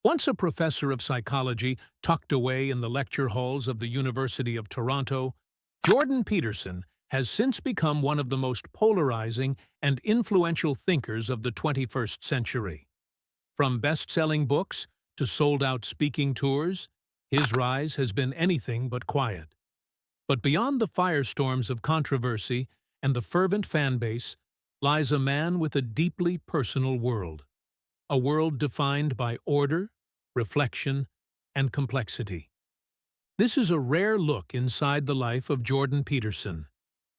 Once a professor of psychology tucked away in the lecture halls of the University of Toronto, Jordan Peterson has since become one of the most polarizing and influential thinkers of the 21st century. From best-selling books to sold-out speaking tours, his rise has been anything but quiet. But beyond the firestorms of controversy and the fervent fan base lies a man with a deeply personal world. A world defined by order, reflection, and complexity. This is a rare look inside the life of Jordan Peterson,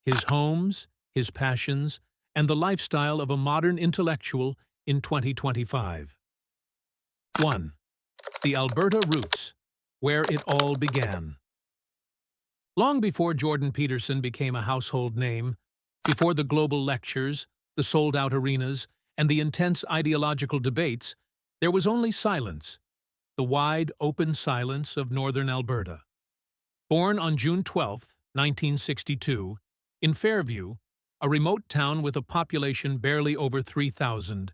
his homes, his passions, and the lifestyle of a modern intellectual in 2025. 1. The Alberta Roots, where it all began. Long before Jordan Peterson became a household name, before the global lectures, the sold-out arenas, and the intense ideological debates, there was only silence, the wide, open silence of northern Alberta. Born on June 12, 1962, in Fairview, a remote town with a population barely over 3,000,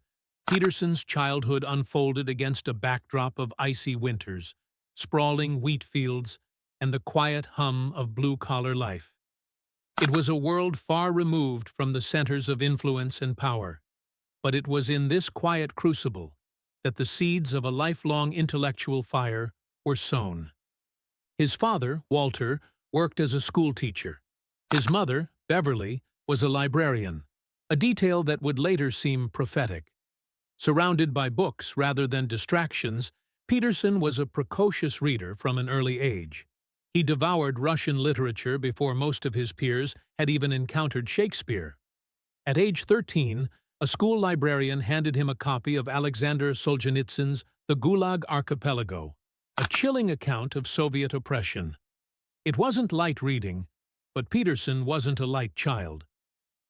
Peterson's childhood unfolded against a backdrop of icy winters, sprawling wheat fields, and the quiet hum of blue-collar life. It was a world far removed from the centers of influence and power, but it was in this quiet crucible that the seeds of a lifelong intellectual fire were sown. His father, Walter, worked as a schoolteacher. His mother, Beverly, was a librarian, a detail that would later seem prophetic. Surrounded by books rather than distractions, Peterson was a precocious reader from an early age. He devoured Russian literature before most of his peers had even encountered Shakespeare. At age 13, a school librarian handed him a copy of Alexander Solzhenitsyn's The Gulag Archipelago, a chilling account of Soviet oppression. It wasn't light reading, but Peterson wasn't a light child.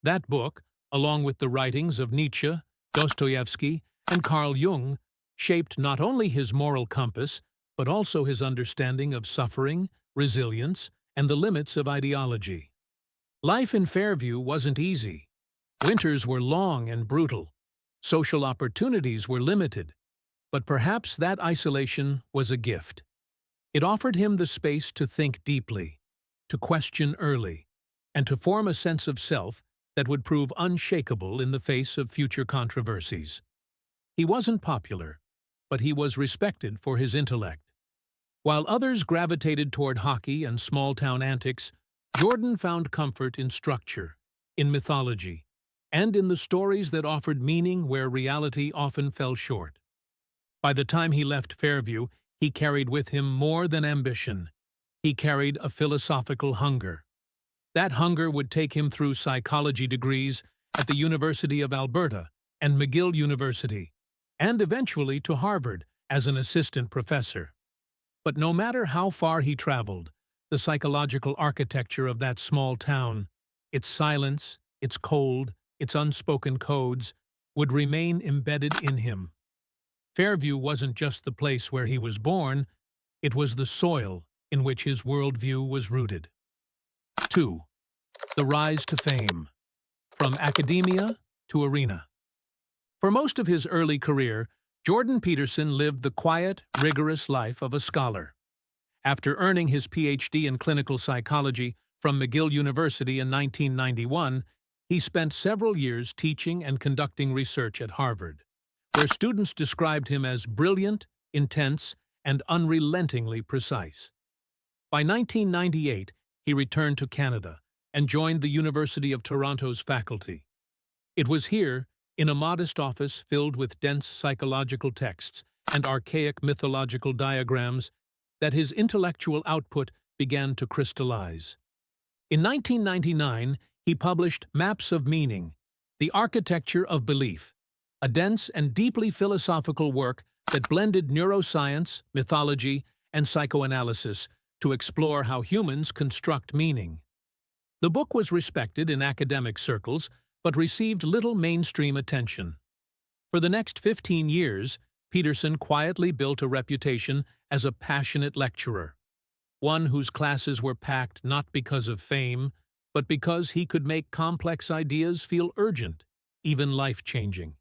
That book, along with the writings of Nietzsche, Dostoevsky, and Carl Jung, shaped not only his moral compass, but also his understanding of suffering, resilience, and the limits of ideology. Life in Fairview wasn't easy. Winters were long and brutal. Social opportunities were limited. But perhaps that isolation was a gift. It offered him the space to think deeply, to question early, and to form a sense of self that would prove unshakable in the face of future controversies. He wasn't popular, but he was respected for his intellect. While others gravitated toward hockey and small-town antics, Jordan found comfort in structure, in mythology, and in the stories that offered meaning where reality often fell short. By the time he left Fairview, he carried with him more than ambition. He carried a philosophical hunger. That hunger would take him through psychology degrees at the University of Alberta and McGill University, and eventually to Harvard as an assistant professor. But no matter how far he traveled, the psychological architecture of that small town, its silence, its cold, its unspoken codes, would remain embedded in him. Fairview wasn't just the place where he was born, it was the soil in which his worldview was rooted. 2. The rise to fame. From academia to arena. For most of his early career, Jordan Peterson lived the quiet, rigorous life of a scholar. After earning his Ph.D. in clinical psychology from McGill University in 1991, he spent several years teaching and conducting research at Harvard, where students described him as brilliant, intense, and unrelentingly precise. By 1998, he returned to Canada and joined the University of Toronto's faculty. It was here, in a modest office filled with dense psychological texts and archaic mythological diagrams, that his intellectual output began to crystallize. In 1999, he published Maps of Meaning, The Architecture of Belief, a dense and deeply philosophical work that blended neuroscience, mythology, and psychoanalysis to explore how humans construct meaning. The book was respected in academic circles, but received little mainstream attention. For the next 15 years, Peterson quietly built a reputation as a passionate lecturer, one whose classes were packed not because of fame, but because he could make complex ideas feel urgent, even life-changing.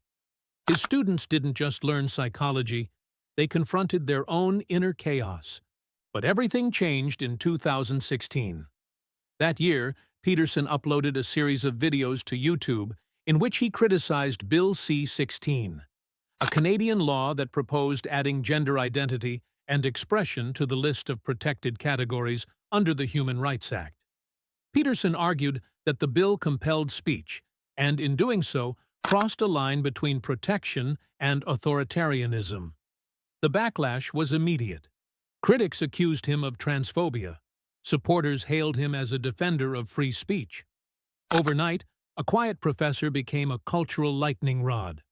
His students didn't just learn psychology, they confronted their own inner chaos. But everything changed in 2016. That year, Peterson uploaded a series of videos to YouTube in which he criticized Bill C-16, a Canadian law that proposed adding gender identity and expression to the list of protected categories under the Human Rights Act. Peterson argued that the bill compelled speech, and in doing so, crossed a line between protection and authoritarianism. The backlash was immediate. Critics accused him of transphobia. Supporters hailed him as a defender of free speech. Overnight, a quiet professor became a cultural lightning rod.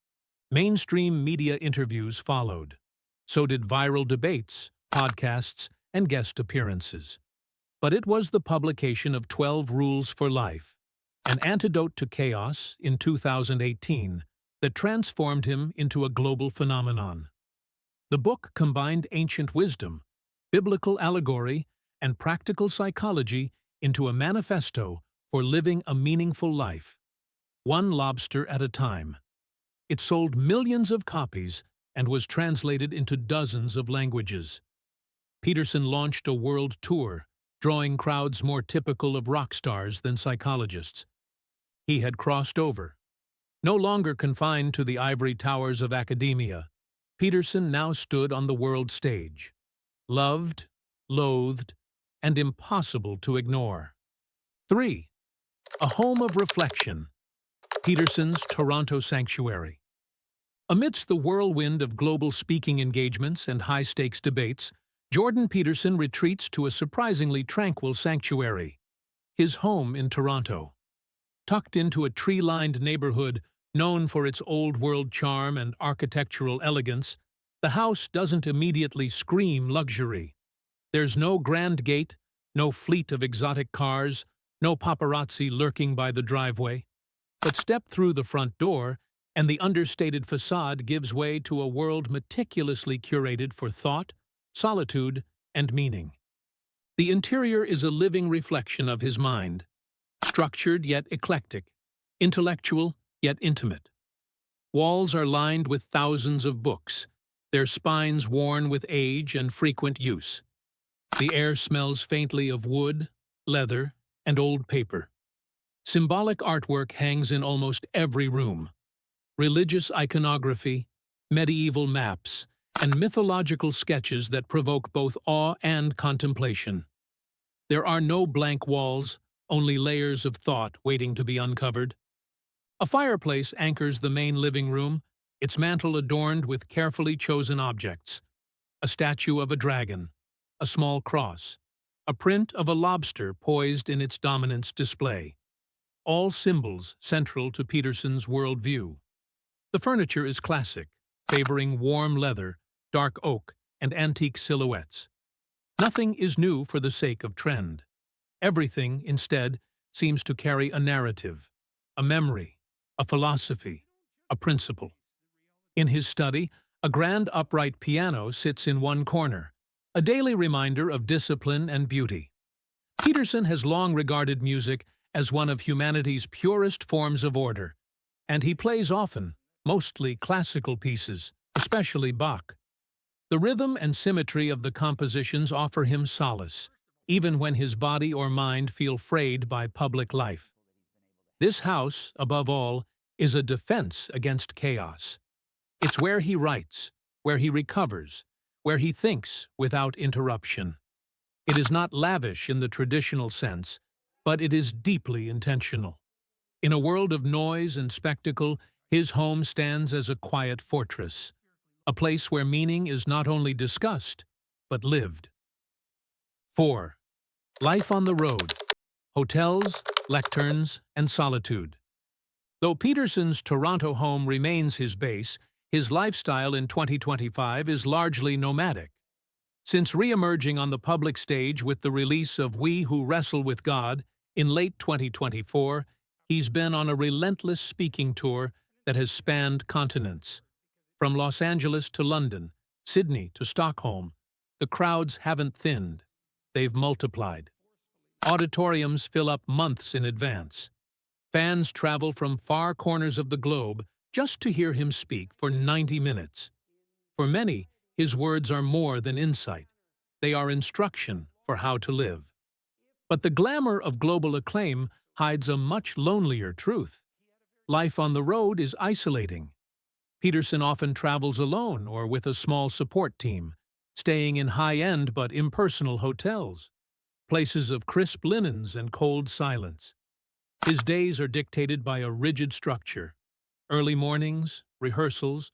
Mainstream media interviews followed. So did viral debates, podcasts, and guest appearances. But it was the publication of 12 Rules for Life, an antidote to chaos in 2018, that transformed him into a global phenomenon. The book combined ancient wisdom, biblical allegory, and practical psychology into a manifesto for living a meaningful life, one lobster at a time. It sold millions of copies and was translated into dozens of languages. Peterson launched a world tour, drawing crowds more typical of rock stars than psychologists. He had crossed over. No longer confined to the ivory towers of academia, Peterson now stood on the world stage. Loved, loathed, and impossible to ignore. 3. A home of reflection. Peterson's Toronto Sanctuary. Amidst the whirlwind of global speaking engagements and high-stakes debates, Jordan Peterson retreats to a surprisingly tranquil sanctuary, his home in Toronto. Tucked into a tree-lined neighborhood known for its old-world charm and architectural elegance, the house doesn't immediately scream luxury. There's no grand gate, no fleet of exotic cars, no paparazzi lurking by the driveway. But step through the front door, and the understated facade gives way to a world meticulously curated for thought, solitude, and meaning. The interior is a living reflection of his mind, structured yet eclectic, intellectual yet intimate. Walls are lined with thousands of books, their spines worn with age and frequent use. The air smells faintly of wood, leather, and old paper. Symbolic artwork hangs in almost every room. Religious iconography, medieval maps, and mythological sketches that provoke both awe and contemplation. There are no blank walls, only layers of thought waiting to be uncovered. A fireplace anchors the main living room, its mantel adorned with carefully chosen objects. A statue of a dragon, a small cross, a print of a lobster poised in its dominance display. All symbols central to Peterson's worldview. The furniture is classic, favoring warm leather, dark oak, and antique silhouettes. Nothing is new for the sake of trend. Everything, instead, seems to carry a narrative, a memory, a philosophy, a principle. In his study, a grand upright piano sits in one corner, a daily reminder of discipline and beauty. Peterson has long regarded music as one of humanity's purest forms of order, and he plays often, mostly classical pieces, especially Bach. The rhythm and symmetry of the compositions offer him solace, even when his body or mind feel frayed by public life. This house, above all, is a defense against chaos. It's where he writes, where he recovers, where he thinks without interruption. It is not lavish in the traditional sense, but it is deeply intentional. In a world of noise and spectacle, his home stands as a quiet fortress, a place where meaning is not only discussed, but lived. 4. Life on the road. Hotels, lecterns, and solitude. Though Peterson's Toronto home remains his base, his lifestyle in 2025 is largely nomadic. Since re-emerging on the public stage with the release of We Who Wrestle with God in late 2024, he's been on a relentless speaking tour that has spanned continents. From Los Angeles to London, Sydney to Stockholm, the crowds haven't thinned, they've multiplied. Auditoriums fill up months in advance. Fans travel from far corners of the globe just to hear him speak for 90 minutes. For many, His words are more than insight. They are instruction for how to live. But the glamour of global acclaim hides a much lonelier truth. Life on the road is isolating. Peterson often travels alone or with a small support team, staying in high-end but impersonal hotels, places of crisp linens and cold silence. His days are dictated by a rigid structure: early mornings, rehearsals,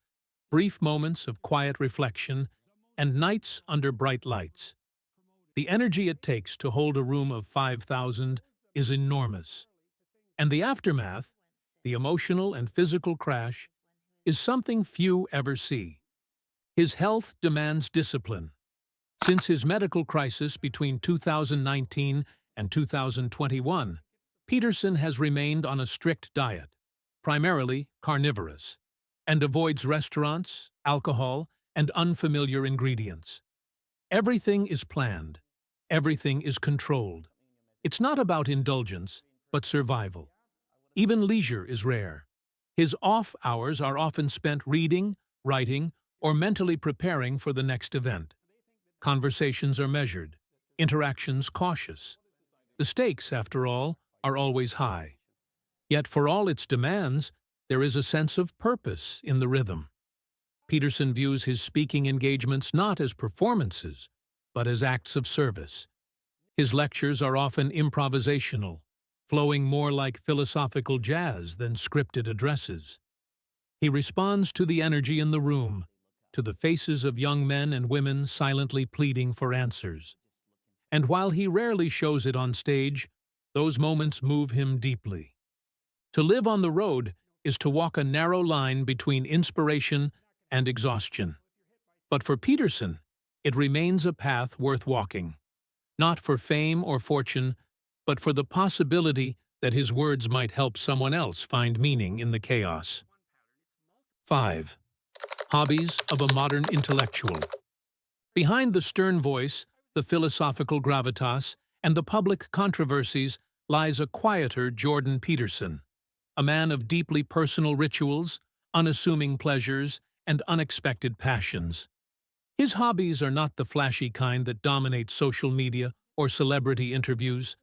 brief moments of quiet reflection, and nights under bright lights. The energy it takes to hold a room of 5,000 is enormous. And the aftermath, the emotional and physical crash, is something few ever see. His health demands discipline. Since his medical crisis between 2019 and 2021, Peterson has remained on a strict diet, primarily carnivorous, and avoids restaurants, alcohol, and unfamiliar ingredients. Everything is planned. Everything is controlled. It's not about indulgence, but survival. Even leisure is rare. His off hours are often spent reading, writing, or mentally preparing for the next event. Conversations are measured, interactions cautious. The stakes, after all, are always high. Yet for all its demands, there is a sense of purpose in the rhythm. Peterson views his speaking engagements not as performances, but as acts of service. His lectures are often improvisational, flowing more like philosophical jazz than scripted addresses. He responds to the energy in the room, to the faces of young men and women silently pleading for answers. And while he rarely shows it on stage, those moments move him deeply. To live on the road is to walk a narrow line between inspiration and exhaustion. But for Peterson, it remains a path worth walking, not for fame or fortune, but for the possibility that his words might help someone else find meaning in the chaos. 5. Hobbies of a modern intellectual. Behind the stern voice, the philosophical gravitas, and the public controversies lies a quieter Jordan Peterson, a man of deeply personal rituals, unassuming pleasures, and unexpected passions. His hobbies are not the flashy kind that dominate social media or celebrity interviews.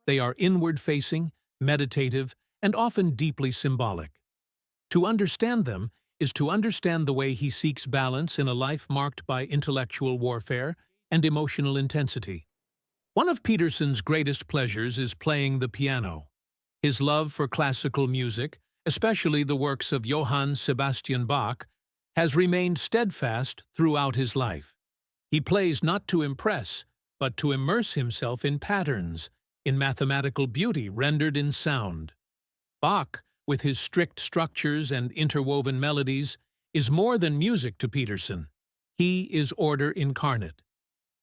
They are inward-facing, meditative, and often deeply symbolic. To understand them is to understand the way he seeks balance in a life marked by intellectual warfare and emotional intensity. One of Peterson's greatest pleasures is playing the piano. His love for classical music, especially the works of Johann Sebastian Bach, has remained steadfast throughout his life. He plays not to impress, but to immerse himself in patterns, in mathematical beauty rendered in sound. Bach, with his strict structures and interwoven melodies, is more than music to Peterson. He is order incarnate.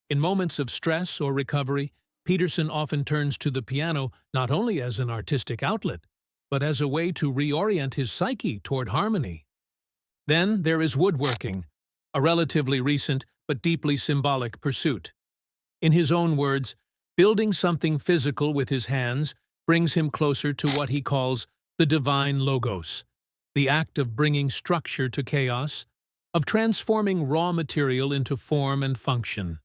In moments of stress or recovery, Peterson often turns to the piano not only as an artistic outlet, but as a way to reorient his psyche toward harmony. Then there is woodworking, a relatively recent but deeply symbolic pursuit. In his own words, building something physical with his hands brings him closer to what he calls the divine logos, the act of bringing structure to chaos, of transforming raw material into form and function.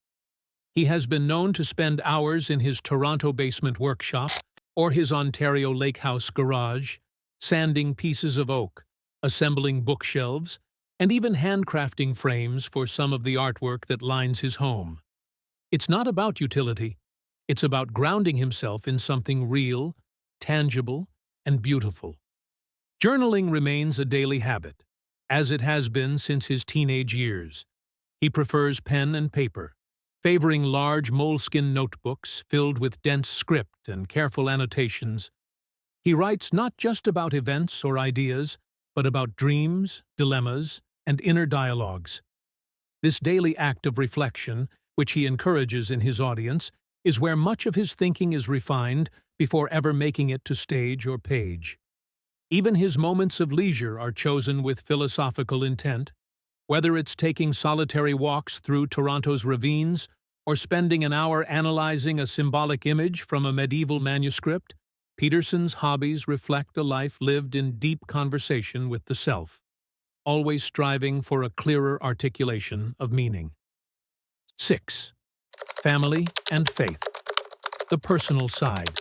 He has been known to spend hours in his Toronto basement workshop or his Ontario lake house garage, sanding pieces of oak, assembling bookshelves, and even handcrafting frames for some of the artwork that lines his home. It's not about utility. It's about grounding himself in something real, tangible, and beautiful. Journaling remains a daily habit, as it has been since his teenage years. He prefers pen and paper, favoring large moleskin notebooks filled with dense script and careful annotations. He writes not just about events or ideas, but about dreams, dilemmas, and inner dialogues. This daily act of reflection, which he encourages in his audience, is where much of his thinking is refined before ever making it to stage or page. Even his moments of leisure are chosen with philosophical intent, whether it's taking solitary walks through Toronto's ravines or spending an hour analyzing a symbolic image from a medieval manuscript. Peterson's hobbies reflect a life lived in deep conversation with the self. always striving for a clearer articulation of meaning. 6. Family and faith. The personal side.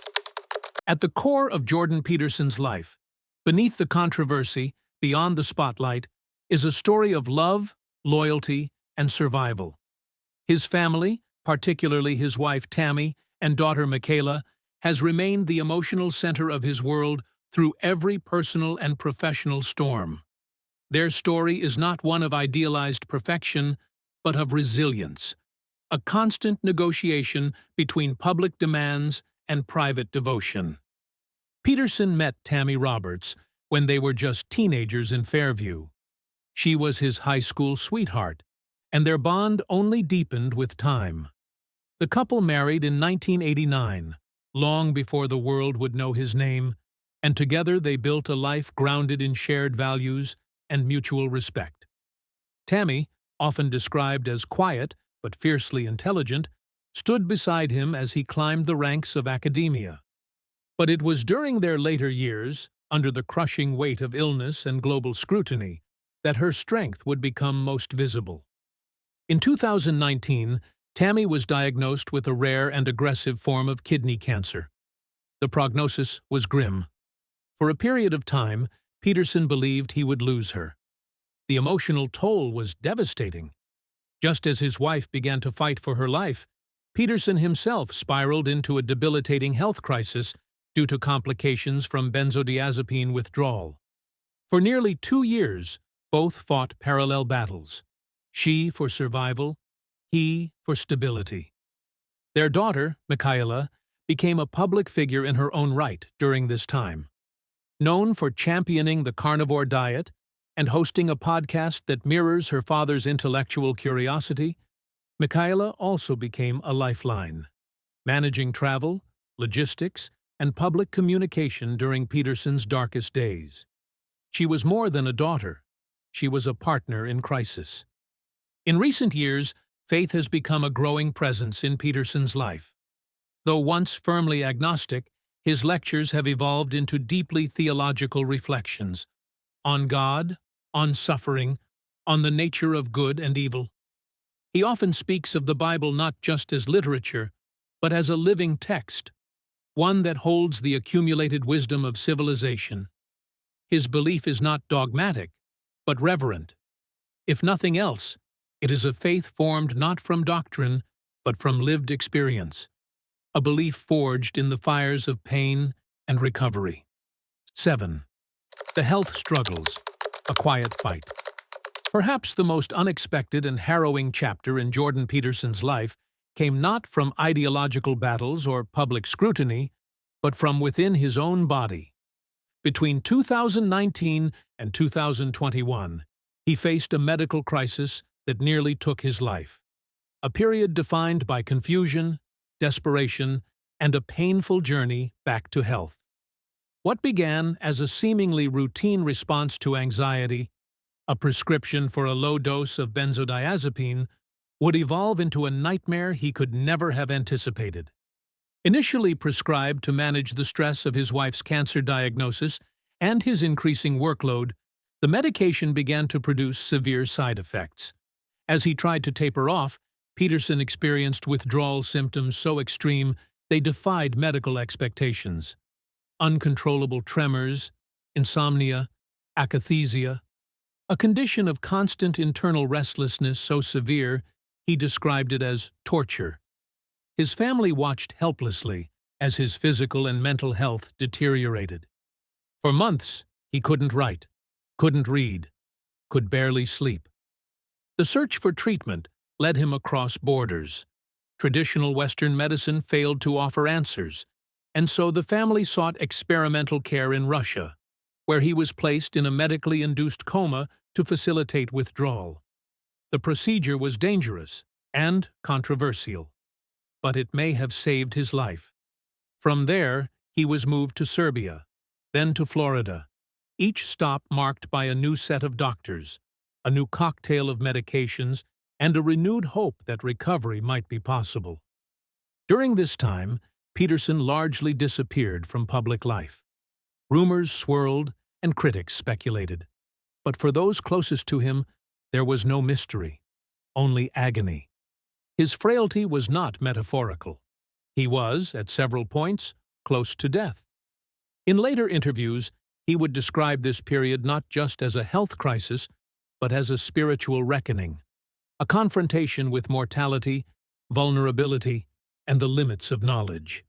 At the core of Jordan Peterson's life, beneath the controversy, beyond the spotlight, is a story of love, loyalty, and survival. His family, particularly his wife Tammy and daughter Michaela, has remained the emotional center of his world through every personal and professional storm. Their story is not one of idealized perfection, but of resilience, a constant negotiation between public demands and private devotion. Peterson met Tammy Roberts when they were just teenagers in Fairview. She was his high school sweetheart, and their bond only deepened with time. The couple married in 1989, long before the world would know his name, and together they built a life grounded in shared values and mutual respect. Tammy, often described as quiet but fiercely intelligent, stood beside him as he climbed the ranks of academia. But it was during their later years, under the crushing weight of illness and global scrutiny, that her strength would become most visible. In 2019, Tammy was diagnosed with a rare and aggressive form of kidney cancer. The prognosis was grim. For a period of time, Peterson believed he would lose her. The emotional toll was devastating. Just as his wife began to fight for her life, Peterson himself spiraled into a debilitating health crisis due to complications from benzodiazepine withdrawal. For nearly 2 years, both fought parallel battles. She for survival, he for stability. Their daughter, Michaela, became a public figure in her own right during this time. Known for championing the carnivore diet and hosting a podcast that mirrors her father's intellectual curiosity, Michaela also became a lifeline, managing travel, logistics, and public communication during Peterson's darkest days. She was more than a daughter. She was a partner in crisis. In recent years, faith has become a growing presence in Peterson's life. Though once firmly agnostic, his lectures have evolved into deeply theological reflections on God, on suffering, on the nature of good and evil. He often speaks of the Bible not just as literature, but as a living text, one that holds the accumulated wisdom of civilization. His belief is not dogmatic, but reverent. If nothing else, it is a faith formed not from doctrine, but from lived experience, a belief forged in the fires of pain and recovery. 7. The health struggles, a quiet fight. Perhaps the most unexpected and harrowing chapter in Jordan Peterson's life came not from ideological battles or public scrutiny, but from within his own body. Between 2019 and 2021, he faced a medical crisis that nearly took his life, a period defined by confusion, desperation, and a painful journey back to health. What began as a seemingly routine response to anxiety, a prescription for a low dose of benzodiazepine, would evolve into a nightmare he could never have anticipated. Initially prescribed to manage the stress of his wife's cancer diagnosis and his increasing workload, the medication began to produce severe side effects. As he tried to taper off, Peterson experienced withdrawal symptoms so extreme they defied medical expectations. Uncontrollable tremors, insomnia, akathisia, a condition of constant internal restlessness so severe he described it as torture. His family watched helplessly as his physical and mental health deteriorated. For months, he couldn't write, couldn't read, could barely sleep. The search for treatment led him across borders. Traditional Western medicine failed to offer answers, and so the family sought experimental care in Russia, where he was placed in a medically induced coma to facilitate withdrawal. The procedure was dangerous and controversial, but it may have saved his life. From there, he was moved to Serbia, then to Florida, each stop marked by a new set of doctors, a new cocktail of medications, and a renewed hope that recovery might be possible. During this time, Peterson largely disappeared from public life. Rumors swirled and critics speculated. But for those closest to him, there was no mystery, only agony. His frailty was not metaphorical. He was, at several points, close to death. In later interviews, he would describe this period not just as a health crisis, but as a spiritual reckoning, a confrontation with mortality, vulnerability, and the limits of knowledge.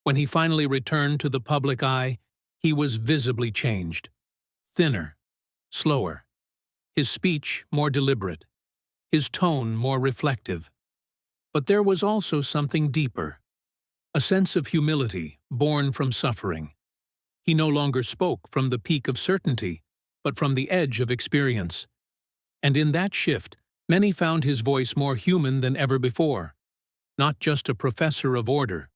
When he finally returned to the public eye, he was visibly changed. Thinner, slower, his speech more deliberate, his tone more reflective. But there was also something deeper, a sense of humility born from suffering. He no longer spoke from the peak of certainty, but from the edge of experience. And in that shift, many found his voice more human than ever before, not just a professor of order,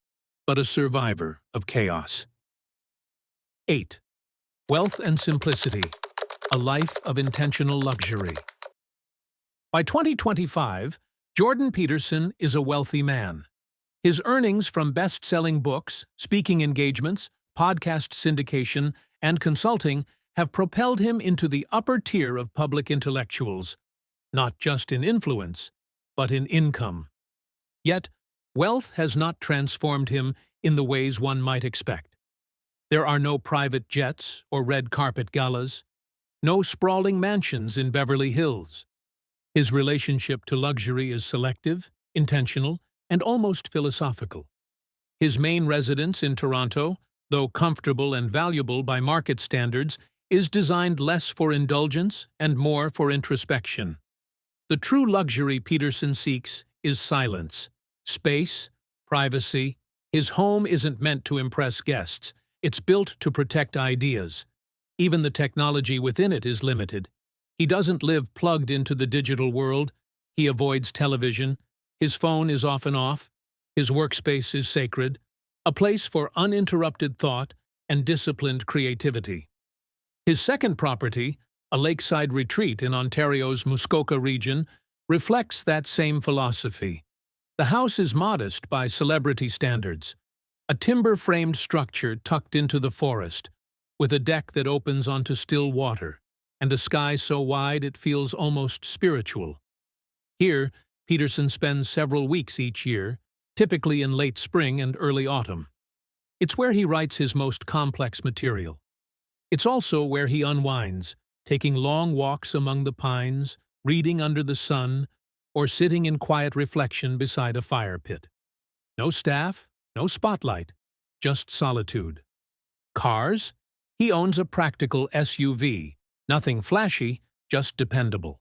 but a survivor of chaos. 8. Wealth and simplicity, a life of intentional luxury. By 2025, Jordan Peterson is a wealthy man. His earnings from best-selling books, speaking engagements, podcast syndication, and consulting have propelled him into the upper tier of public intellectuals, not just in influence, but in income. Yet, wealth has not transformed him in the ways one might expect. There are no private jets or red carpet galas, no sprawling mansions in Beverly Hills. His relationship to luxury is selective, intentional, and almost philosophical. His main residence in Toronto, though comfortable and valuable by market standards, is designed less for indulgence and more for introspection. The true luxury Peterson seeks is silence, space, privacy. His home isn't meant to impress guests. It's built to protect ideas. Even the technology within it is limited. He doesn't live plugged into the digital world. He avoids television. His phone is often off. His workspace is sacred, a place for uninterrupted thought and disciplined creativity. His second property, a lakeside retreat in Ontario's Muskoka region, reflects that same philosophy. The house is modest by celebrity standards, a timber-framed structure tucked into the forest, with a deck that opens onto still water, and a sky so wide it feels almost spiritual. Here, Peterson spends several weeks each year, typically in late spring and early autumn. It's where he writes his most complex material. It's also where he unwinds, taking long walks among the pines, reading under the sun, or sitting in quiet reflection beside a fire pit. No staff, no spotlight, just solitude. Cars? He owns a practical SUV, nothing flashy, just dependable.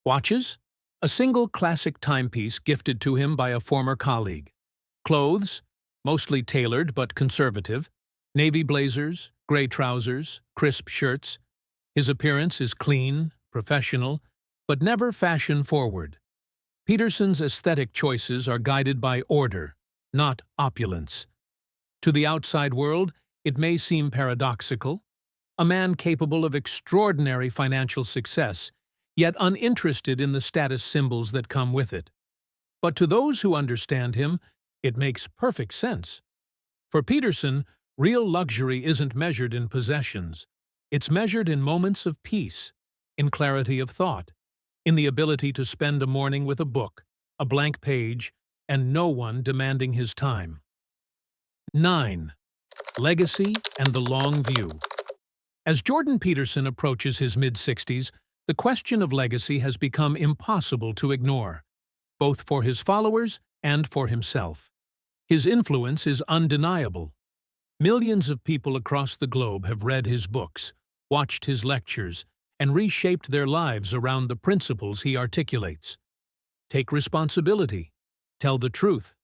Watches? A single classic timepiece gifted to him by a former colleague. Clothes? Mostly tailored but conservative. Navy blazers, gray trousers, crisp shirts. His appearance is clean, professional, but never fashion-forward. Peterson's aesthetic choices are guided by order, not opulence. To the outside world, it may seem paradoxical. A man capable of extraordinary financial success, yet uninterested in the status symbols that come with it. But to those who understand him, it makes perfect sense. For Peterson, real luxury isn't measured in possessions. It's measured in moments of peace, in clarity of thought, in the ability to spend a morning with a book, a blank page, and no one demanding his time. 9. Legacy and the long view. As Jordan Peterson approaches his mid-60s, the question of legacy has become impossible to ignore, both for his followers and for himself. His influence is undeniable. Millions of people across the globe have read his books, watched his lectures, and reshaped their lives around the principles he articulates. Take responsibility, tell the truth,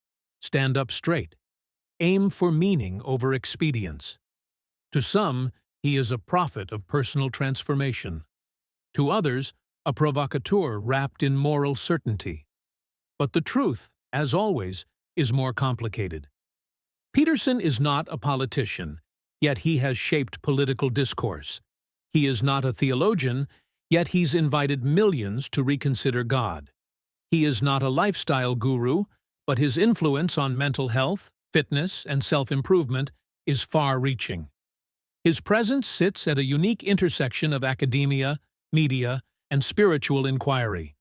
stand up straight, aim for meaning over expedience. To some, he is a prophet of personal transformation. To others, a provocateur wrapped in moral certainty. But the truth, as always, is more complicated. Peterson is not a politician, yet he has shaped political discourse. He is not a theologian, yet he's invited millions to reconsider God. He is not a lifestyle guru, but his influence on mental health, fitness, and self-improvement is far-reaching. His presence sits at a unique intersection of academia, media, and spiritual inquiry,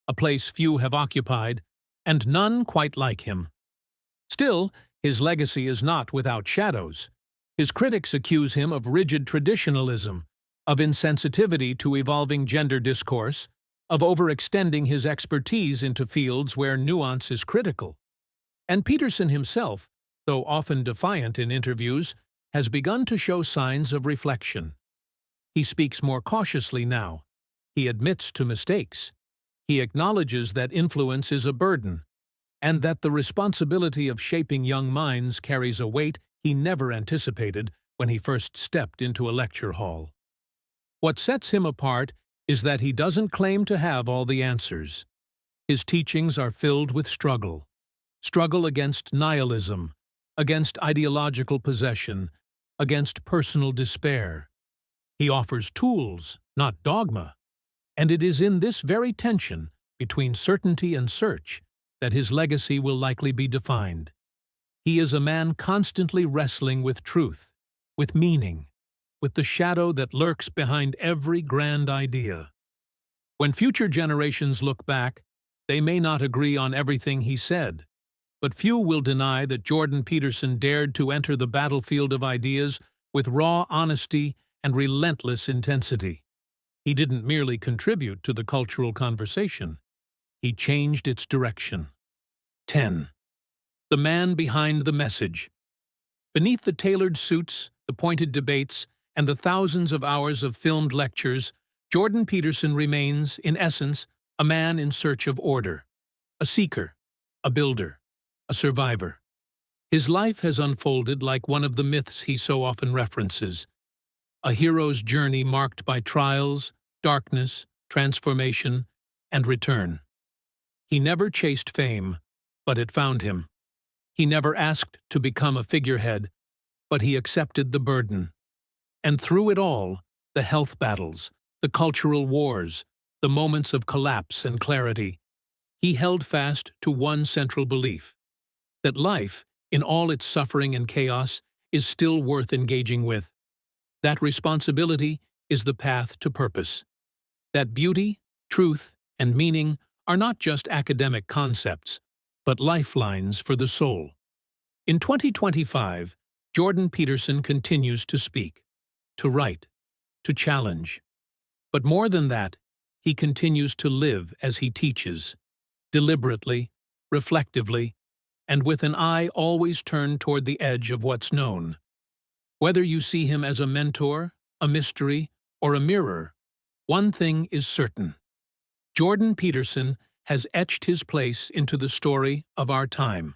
a place few have occupied, and none quite like him. Still, his legacy is not without shadows. His critics accuse him of rigid traditionalism, of insensitivity to evolving gender discourse, of overextending his expertise into fields where nuance is critical. And Peterson himself, though often defiant in interviews, has begun to show signs of reflection. He speaks more cautiously now. He admits to mistakes. He acknowledges that influence is a burden, and that the responsibility of shaping young minds carries a weight he never anticipated when he first stepped into a lecture hall. What sets him apart is that he doesn't claim to have all the answers. His teachings are filled with struggle against nihilism, against ideological possession, against personal despair. He offers tools, not dogma, and it is in this very tension between certainty and search that his legacy will likely be defined. He is a man constantly wrestling with truth, with meaning, with the shadow that lurks behind every grand idea. When future generations look back, they may not agree on everything he said, but few will deny that Jordan Peterson dared to enter the battlefield of ideas with raw honesty and relentless intensity. He didn't merely contribute to the cultural conversation. He changed its direction. 10. The man behind the message. Beneath the tailored suits, the pointed debates, and the thousands of hours of filmed lectures, Jordan Peterson remains, in essence, a man in search of order, a seeker, a builder, a survivor. His life has unfolded like one of the myths he so often references, a hero's journey marked by trials, darkness, transformation, and return. He never chased fame, but it found him. He never asked to become a figurehead, but he accepted the burden. And through it all, the health battles, the cultural wars, the moments of collapse and clarity, he held fast to one central belief: that life, in all its suffering and chaos, is still worth engaging with. That responsibility is the path to purpose. That beauty, truth, and meaning are not just academic concepts, but lifelines for the soul. In 2025, Jordan Peterson continues to speak, to write, to challenge. But more than that, he continues to live as he teaches, deliberately, reflectively, and with an eye always turned toward the edge of what's known. Whether you see him as a mentor, a mystery, or a mirror, one thing is certain: Jordan Peterson has etched his place into the story of our time.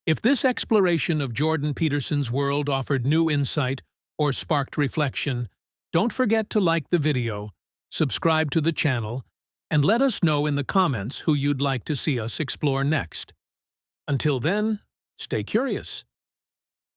If this exploration of Jordan Peterson's world offered new insight or sparked reflection, don't forget to like the video, subscribe to the channel, and let us know in the comments who you'd like to see us explore next. Until then, stay curious.